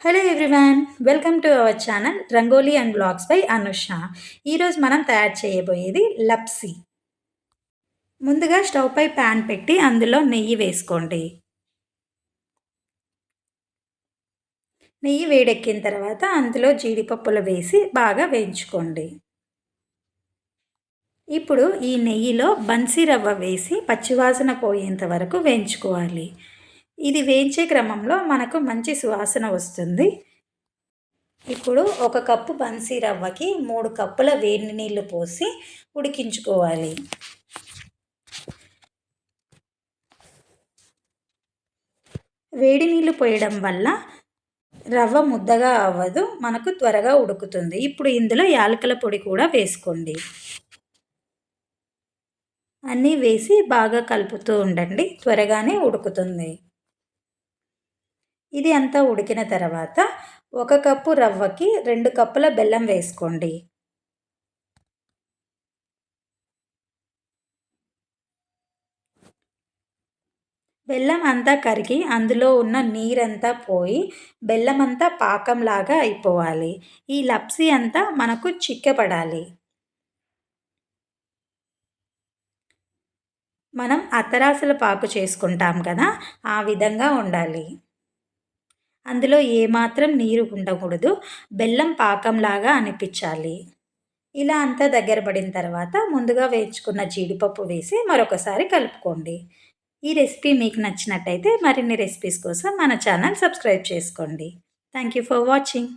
Hello everyone, welcome to our channel Rangoli and blogs by Anusha. ఈరోజు మనం తయారు చేయబోయేది లప్సీ. ముందుగా స్టవ్ పై ప్యాన్ పెట్టి అందులో నెయ్యి వేసుకోండి. నెయ్యి వేడెక్కిన తర్వాత అందులో జీడిపప్పులు వేసి బాగా వేయించుకోండి. ఇప్పుడు ఈ నెయ్యిలో బన్సీ రవ్వ వేసి పచ్చివాసన పోయేంత వరకు వేయించుకోవాలి. ఇది వేయించే క్రమంలో మనకు మంచి సువాసన వస్తుంది. ఇప్పుడు ఒక కప్పు బన్సీ రవ్వకి 3 కప్పుల వేడి నీళ్లు పోసి ఉడికించుకోవాలి. వేడి నీళ్లు పోయడం వల్ల రవ్వ ముద్దగా అవ్వదు, మనకు త్వరగా ఉడుకుతుంది. ఇప్పుడు ఇందులో యాలకుల పొడి కూడా వేసుకోండి. అన్నీ వేసి బాగా కలుపుతూ ఉండండి, త్వరగానే ఉడుకుతుంది. ఇది అంతా ఉడికిన తర్వాత 1 కప్పు రవ్వకి 2 కప్పుల బెల్లం వేసుకోండి. బెల్లం అంతా కరిగి అందులో ఉన్న నీరంతా పోయి బెల్లం అంతా పాకంలాగా అయిపోవాలి. ఈ లప్సీ అంతా మనకు చిక్కపడాలి. మనం అత్తరాసుల పాకు చేసుకుంటాం కదా, ఆ విధంగా ఉండాలి. అందులో ఏమాత్రం నీరు ఉండకూడదు, బెల్లం పాకంలాగా అనిపించాలి. ఇలా అంతా దగ్గర పడిన తర్వాత ముందుగా వేయించుకున్న జీడిపప్పు వేసి మరొకసారి కలుపుకోండి. ఈ రెసిపీ మీకు నచ్చినట్టయితే మరిన్ని రెసిపీస్ కోసం మన ఛానల్ సబ్స్క్రైబ్ చేసుకోండి. Thank you for watching.